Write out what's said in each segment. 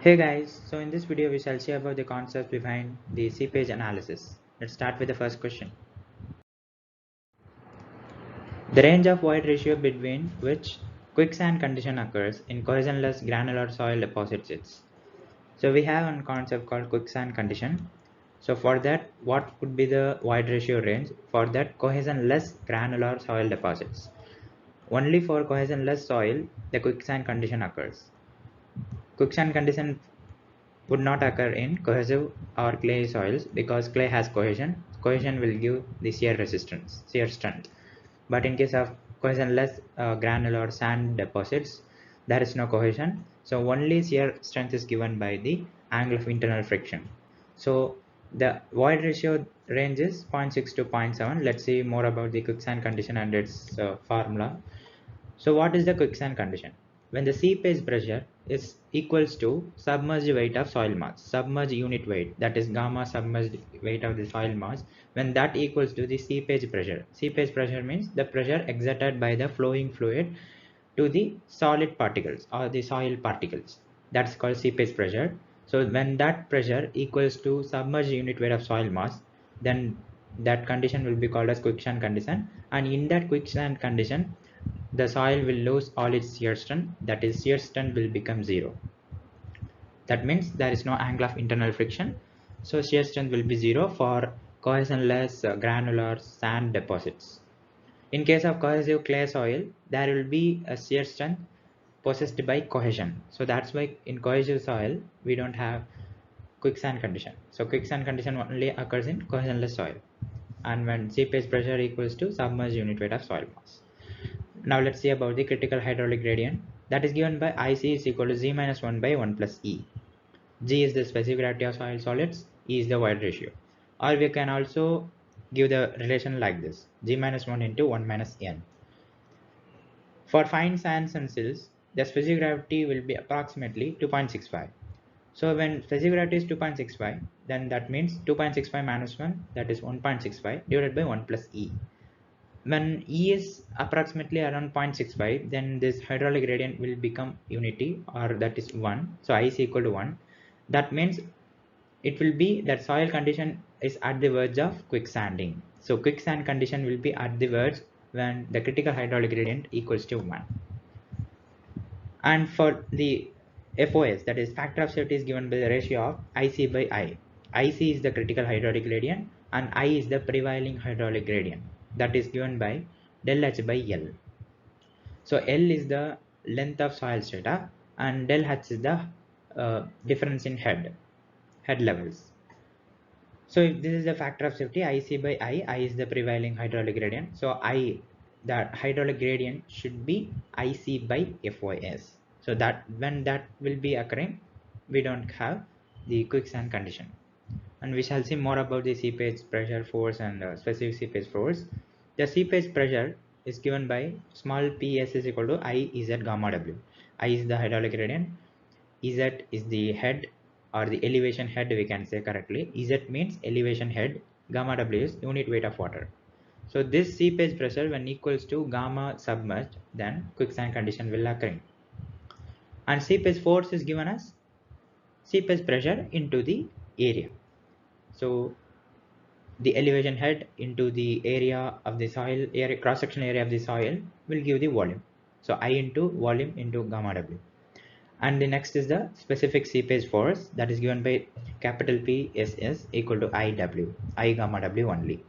Hey guys, so in this video we shall see about the concepts behind the seepage analysis. Let's start with the first question. The range of void ratio between which quicksand condition occurs in cohesionless granular soil deposits is. So we have one concept called quicksand condition. So for that, what could be the void ratio range for that cohesionless granular soil deposits? Only for cohesionless soil, the quicksand condition occurs. Quicksand condition would not occur in cohesive or clay soils because clay has cohesion. Cohesion will give the shear resistance, shear strength. But in case of cohesionless granular sand deposits, there is no cohesion. So only shear strength is given by the angle of internal friction. So the void ratio range is 0.6 to 0.7. Let's see more about the quicksand condition and its formula. So what is the quicksand condition? When the seepage pressure is equals to submerged weight of soil mass, submerged unit weight, that is gamma submerged weight of the soil mass, when that equals to the seepage pressure. Seepage pressure means the pressure exerted by the flowing fluid to the solid particles or the soil particles. That's called seepage pressure. So when that pressure equals to submerged unit weight of soil mass, then that condition will be called as quicksand condition. And in that quicksand condition, the soil will lose all its shear strength, that is shear strength will become zero. That means there is no angle of internal friction, so shear strength will be zero for cohesionless granular sand deposits. In case of cohesive clay soil, there will be a shear strength possessed by cohesion. So that's why in cohesive soil we don't have quicksand condition. So quicksand condition only occurs in cohesionless soil and when seepage pressure equals to submerged unit weight of soil mass. Now let's see about the critical hydraulic gradient that is given by IC is equal to Z minus 1 by 1 plus E. G is the specific gravity of soil solids, E is the void ratio. Or we can also give the relation like this, G minus 1 into 1 minus N. For fine sands and silts, the specific gravity will be approximately 2.65. So when specific gravity is 2.65, then that means 2.65 minus 1, that is 1.65 divided by 1 plus E. When E is approximately around 0.65, then this hydraulic gradient will become unity, or that is 1. So I is equal to 1. That means it will be that soil condition is at the verge of quicksanding. So quicksand condition will be at the verge when the critical hydraulic gradient equals to 1. And for the FOS, that is factor of safety, is given by the ratio of IC by I. IC is the critical hydraulic gradient and I is the prevailing hydraulic gradient, that is given by del H by L. So L is the length of soil strata and del H is the difference in head levels. So if this is the factor of safety, IC by I is the prevailing hydraulic gradient. So that hydraulic gradient should be IC by FOS. So that when that will be occurring, we don't have the quicksand condition. And we shall see more about the seepage pressure force and specific seepage force. The seepage pressure is given by small ps is equal to I Z gamma W. I is the hydraulic gradient, Z is the head or the elevation head, we can say correctly. Z means elevation head, gamma W is unit weight of water. So this seepage pressure when equals to gamma submerged, then quicksand condition will occur. And seepage force is given as seepage pressure into the area. So the elevation head into the area of the soil, area cross-sectional area of the soil will give the volume. So I into volume into gamma W. And the next is the specific seepage force that is given by capital P SS equal to IW, I gamma W only.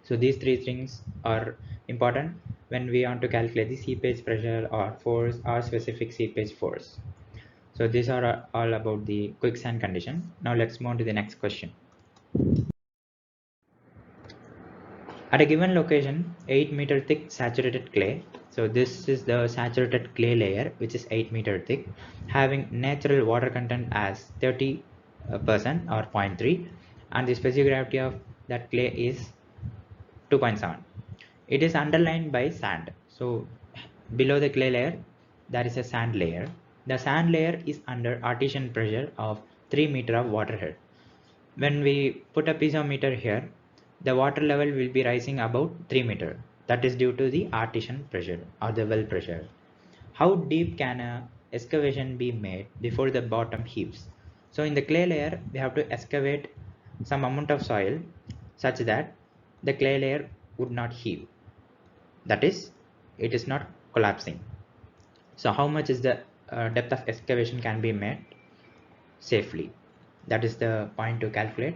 So these three things are important when we want to calculate the seepage pressure or force or specific seepage force. So these are all about the quicksand condition. Now let's move on to the next question. At a given location, 8-meter thick saturated clay. So this is the saturated clay layer which is 8-meter thick, having natural water content as 30% or 0.3, and the specific gravity of that clay is 2.7. It is underlined by sand. So below the clay layer there is a sand layer. The sand layer is under artesian pressure of 3 meter of water head. When we put a piezometer here, the water level will be rising about 3 meter. That is due to the artesian pressure or the well pressure. How deep can a excavation be made before the bottom heaves. So in the clay layer, we have to excavate some amount of soil such that the clay layer would not heave. That is, it is not collapsing. So how much is the depth of excavation can be made safely? That is the point to calculate.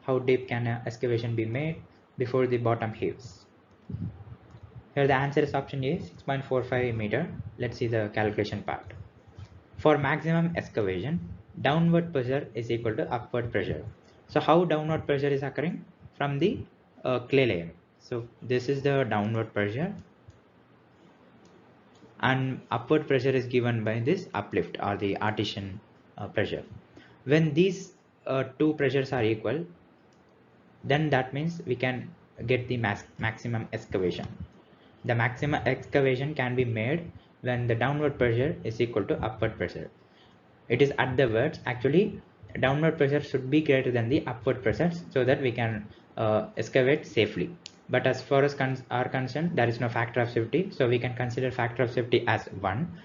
How deep can an excavation be made before the bottom heaves? Here the answer is option A, 6.45 meter. Let's see the calculation part. For maximum excavation, downward pressure is equal to upward pressure. So how downward pressure is occurring? From the clay layer. So this is the downward pressure, and upward pressure is given by this uplift or the artesian pressure. When these two pressures are equal, then that means we can get the maximum excavation. The maximum excavation can be made when the downward pressure is equal to upward pressure. It is at the words, actually downward pressure should be greater than the upward pressure so that we can excavate safely. But as far as are concerned, there is no factor of safety, so we can consider factor of safety as 1.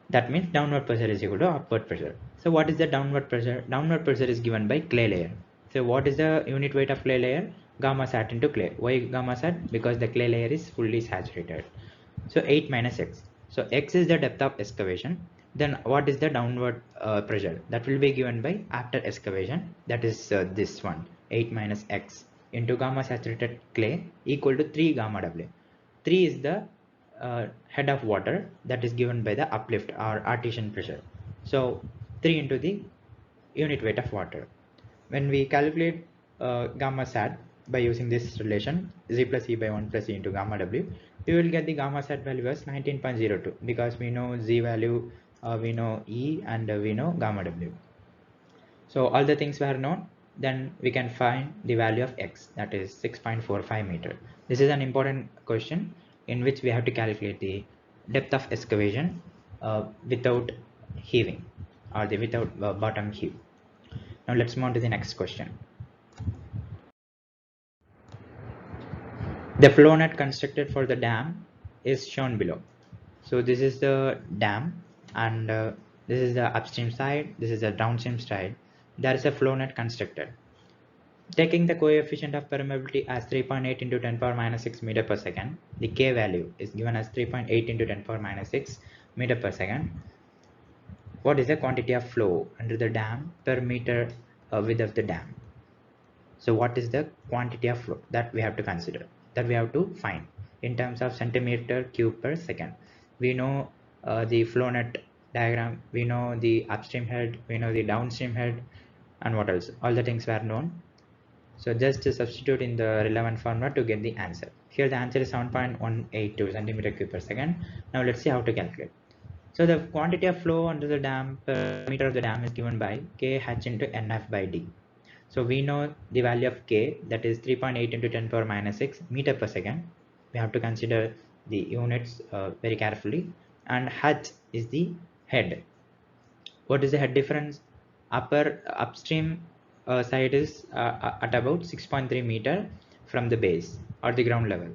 That means downward pressure is equal to upward pressure. So what is the downward pressure? Downward pressure is given by clay layer. So what is the unit weight of clay layer? Gamma sat into clay. Why gamma sat? Because the clay layer is fully saturated. So 8 minus x. So x is the depth of excavation. Then what is the downward pressure? That will be given by after excavation. That is this one, 8 minus x into gamma saturated clay equal to 3 gamma w. 3 is the head of water that is given by the uplift or artesian pressure. So 3 into the unit weight of water. When we calculate gamma sat by using this relation z plus e by 1 plus e into gamma w, we will get the gamma sat value as 19.02 because we know z value, we know e, and we know gamma w. So all the things were known, then we can find the value of x, that is 6.45 meter. This is an important question in which we have to calculate the depth of excavation without heaving or the without bottom heave. Now let's move on to the next question. The flow net constructed for the dam is shown below. So this is the dam, and this is the upstream side, this is the downstream side. There is a flow net constructed. Taking the coefficient of permeability as 3.8 into 10 power minus 6 meter per second, the K value is given as 3.8 into 10 power minus 6 meter per second. What is the quantity of flow under the dam per meter width of the dam? So what is the quantity of flow that we have to consider, that we have to find in terms of centimeter cube per second? We know the flow net diagram, we know the upstream head, we know the downstream head, and what else? All the things were known. So just to substitute in the relevant formula to get the answer. Here the answer is 7.182 centimeter cube per second. Now let's see how to calculate. So the quantity of flow under the dam per meter of the dam is given by kh into nf by d. So we know the value of k, that is 3.8 into 10 power minus 6 meter per second. We have to consider the units very carefully. And h is the head. What is the head difference? Upstream side is at about 6.3 meter from the base or the ground level,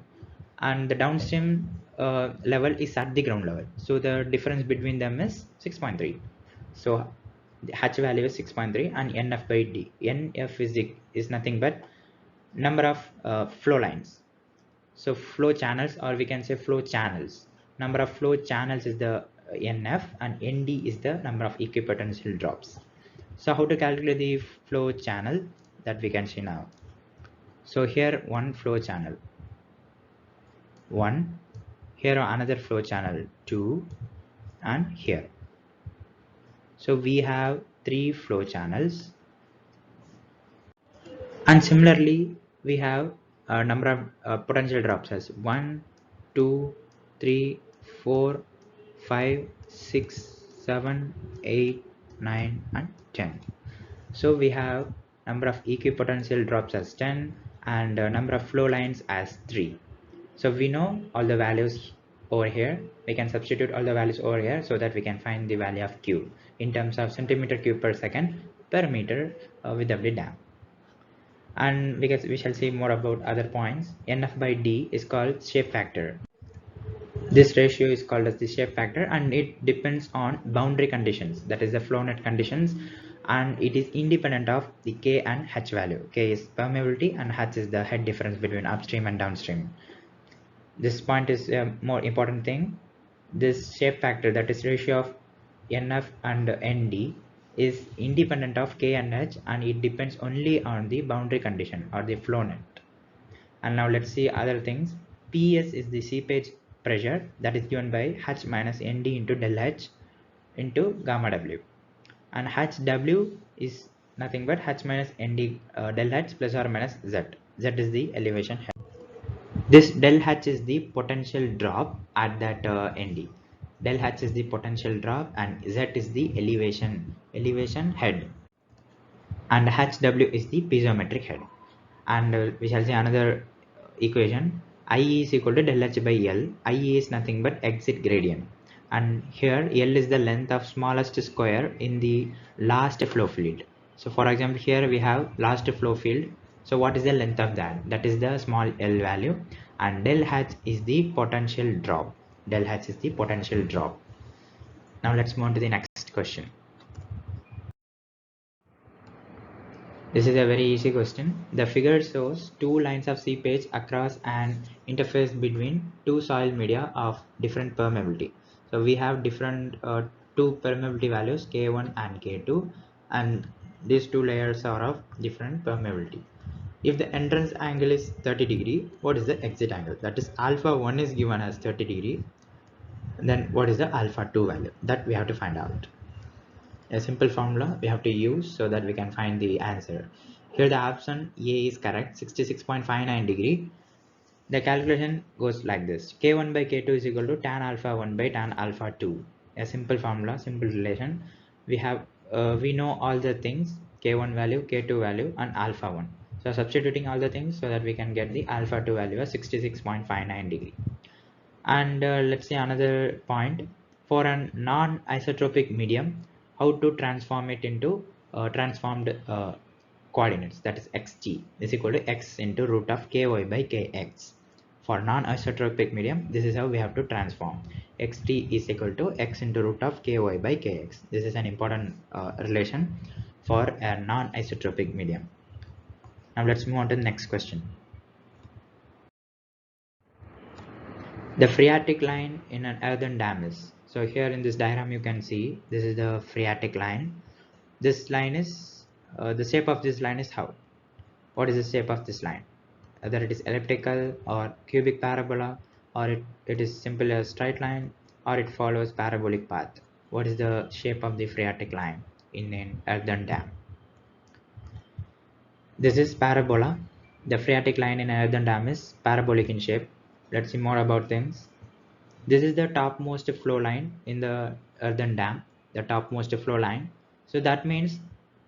and the downstream level is at the ground level. So the difference between them is 6.3. So the h value is 6.3, and nf by d. Nf is nothing but number of flow lines. So flow channels, or we can say flow channels. Number of flow channels is the nf, and nd is the number of equipotential drops. So how to calculate the flow channel, that we can see now. So here one flow channel 1, here another flow channel 2, and here. So we have 3 flow channels, and similarly we have a number of potential drops as 1, 2, 3, 4, 5, 6, 7, 8, 9, and 10. So we have number of equipotential drops as 10 and number of flow lines as 3. So we know all the values over here. We can substitute all the values over here so that we can find the value of Q in terms of centimeter cube per second per meter with the dam. And we shall see more about other points. Nf by d is called shape factor. This ratio is called as the shape factor, and it depends on boundary conditions, that is the flow net conditions, and it is independent of the K and H value. K is permeability and H is the head difference between upstream and downstream. This point is a more important thing. This shape factor, that is ratio of NF and ND, is independent of K and H, and it depends only on the boundary condition or the flow net. And now let's see other things. PS is the seepage pressure that is given by H minus ND into del H into gamma W, and HW is nothing but H minus ND del H plus or minus Z. Z is the elevation head. This del H is the potential drop at that ND. Del H is the potential drop and Z is the elevation head, and HW is the piezometric head. And we shall see another equation. IE is equal to del H by L. IE is nothing but exit gradient, and here L is the length of smallest square in the last flow field. So for example, here we have last flow field. So what is the length of that? That is the small L value, and del H is the potential drop. Del H is the potential drop. Now let's move on to the next question. This is a very easy question. The figure shows two lines of seepage across an interface between two soil media of different permeability. So we have different two permeability values, K1 and K2, and these two layers are of different permeability. If the entrance angle is 30 degree, what is the exit angle? That is alpha 1 is given as 30 degree. Then what is the alpha 2 value? That we have to find out. A simple formula we have to use so that we can find the answer. Here the option A is correct, 66.59 degree. The calculation goes like this: K1 by K2 is equal to tan alpha 1 by tan alpha 2. A simple formula, simple relation. We have we know all the things, K1 value, K2 value and alpha 1. So substituting all the things so that we can get the alpha 2 value as 66.59 degree. And let's see another point. For a non-isotropic medium, how to transform it into transformed coordinates, that is xt is equal to x into root of ky by kx. For non-isotropic medium, this is how we have to transform. Xt is equal to x into root of ky by kx. This is an important relation for a non-isotropic medium. Now let's move on to the next question. The phreatic line in an earthen dam is, so here in this diagram you can see this is the phreatic line. This line is the shape of this line is how? What is the shape of this line? Whether it is elliptical or cubic parabola, or it is simply a straight line, or it follows parabolic path. What is the shape of the phreatic line in an earthen dam? This is parabola. The phreatic line in an earthen dam is parabolic in shape. Let's see more about things. This is the topmost flow line in the earthen dam, the topmost flow line. So that means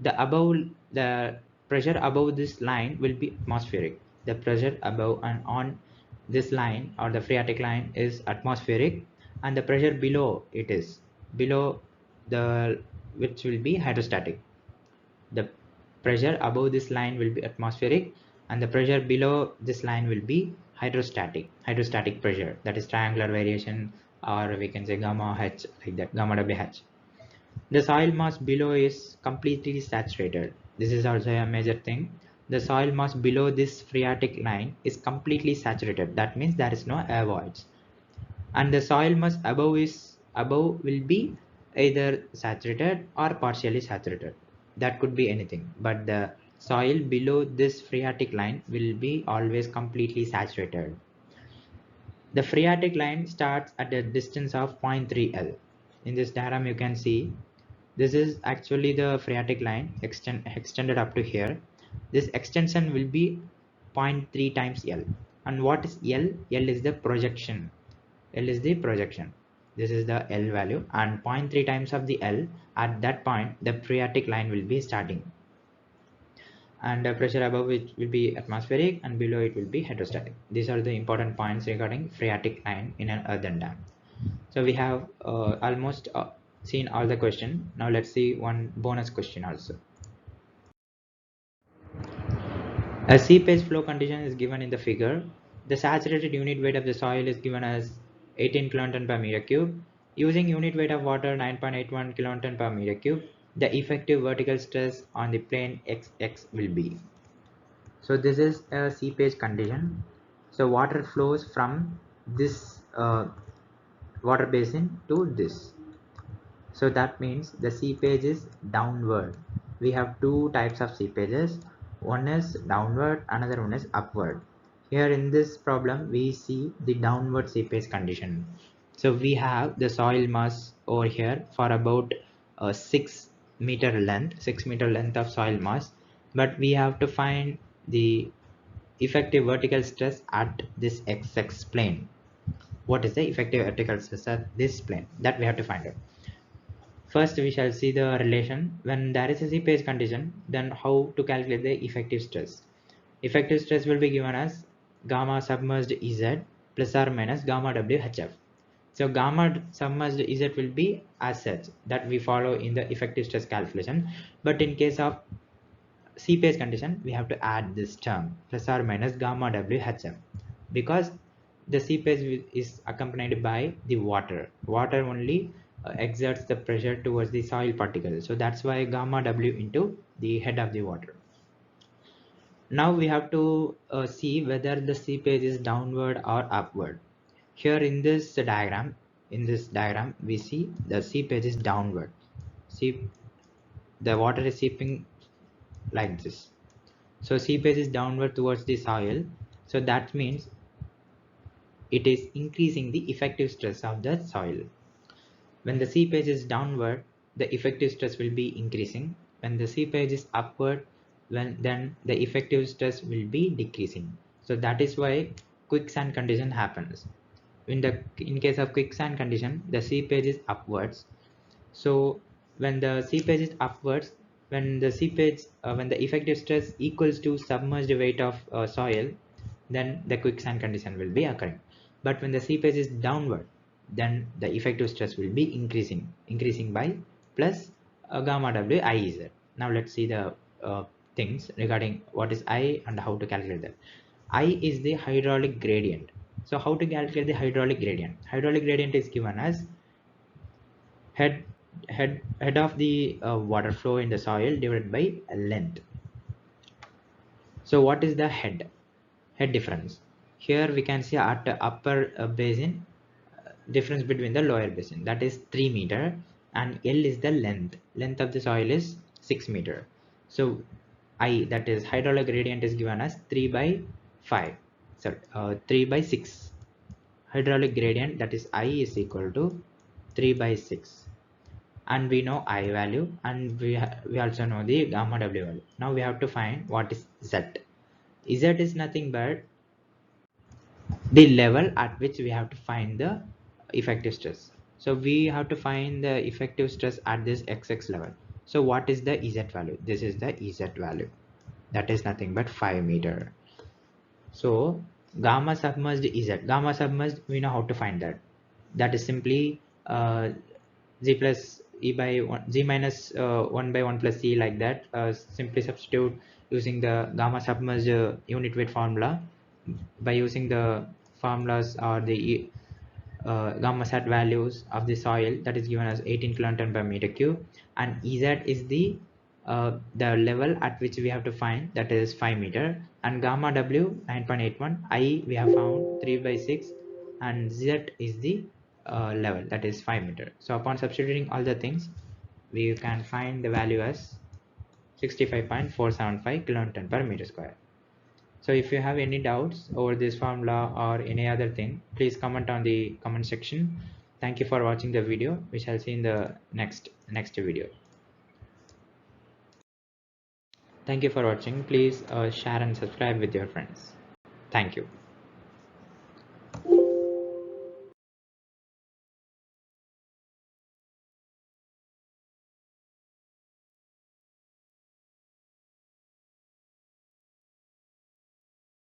the pressure above this line will be atmospheric. The pressure above and on this line or the phreatic line is atmospheric, and the pressure below it is below the which will be hydrostatic. The pressure above this line will be atmospheric, and the pressure below this line will be hydrostatic pressure, that is triangular variation, or we can say gamma h, like that, gamma wh. The soil mass below is completely saturated. This is also a major thing. The soil mass below this phreatic line is completely saturated. That means there is no air voids, and the soil mass above will be either saturated or partially saturated. That could be anything, but the soil below this phreatic line will be always completely saturated. The phreatic line starts at a distance of 0.3 L. In this diagram you can see this is actually the phreatic line extended up to here. This extension will be 0.3 times L. And what is L? L is the projection. L is the projection. This is the L value, and 0.3 times of the L. At that point the phreatic line will be starting, and the pressure above it will be atmospheric and below it will be hydrostatic. These are the important points regarding phreatic line in an earthen dam. So we have almost seen all the question. Now let's see one bonus question also. A seepage flow condition is given in the figure. The saturated unit weight of the soil is given as 18 kilonewton per meter cube. Using unit weight of water 9.81 kilonewton per meter cube, the effective vertical stress on the plane XX will be. So this is a seepage condition. So water flows from this water basin to this. So that means the seepage is downward. We have two types of seepages. One is downward, another one is upward. Here in this problem, we see the downward seepage condition. So we have the soil mass over here for about 6 meter length of soil mass, but we have to find the effective vertical stress at this XX plane. What is the effective vertical stress at this plane? That we have to find out. First, we shall see the relation. When there is a seepage condition, then how to calculate the effective stress. Effective stress will be given as gamma submerged Ez plus or minus gamma WHF. So gamma submerged Ez will be as such that we follow in the effective stress calculation. But in case of seepage condition, we have to add this term plus or minus gamma WHF, because the seepage is accompanied by the water. Water only exerts the pressure towards the soil particles. So that's why gamma W into the head of the water. Now we have to see whether the seepage is downward or upward. Here in this diagram, we see the seepage is downward. See, the water is seeping like this. So seepage is downward towards the soil. So that means it is increasing the effective stress of the soil. When the seepage is downward, the effective stress will be increasing. When the seepage is upward, then the effective stress will be decreasing. So that is why quicksand condition happens. In case of quicksand condition, the seepage is upwards. So when the seepage is upwards, when the effective stress equals to submerged weight of soil, then the quicksand condition will be occurring. But when the seepage is downward, then the effective stress will be increasing by plus gamma W IZ. Now let's see the things regarding what is I and how to calculate that. I is the hydraulic gradient. So how to calculate the hydraulic gradient? Hydraulic gradient is given as head head of the water flow in the soil divided by length. So what is the head difference? Here we can see at the upper basin, difference between the lower basin, that is 3 meter, and L is the length of the soil is 6 meter. So I, that is hydraulic gradient, is given as 3 by 5, sorry 3 by 6. Hydraulic gradient, that is I, is equal to 3 by 6, and we know I value, and we also know the gamma W value. Now we have to find what is Z. Z is nothing but the level at which we have to find the effective stress. So we have to find the effective stress at this XX level. So what is the EZ value? This is the EZ value, that is nothing but 5 meter. So gamma submerged EZ, gamma submerged, we know how to find that. That is simply z plus e by 1, z minus 1 by 1 plus c, like that. Simply substitute using the gamma submerged unit weight formula by using the formulas or the gamma sat values of the soil, that is given as 18 kilonewton per meter cube, and Ez is the level at which we have to find, that is 5 meter, and gamma W 9.81, I we have found 3 by 6, and Z is the level, that is 5 meter. So upon substituting all the things, we can find the value as 65.475 kilonewton per meter square. So if you have any doubts over this formula or any other thing, please comment on the comment section. Thank you for watching the video. We shall see in the next video. Thank you for watching. Please share and subscribe with your friends. Thank you.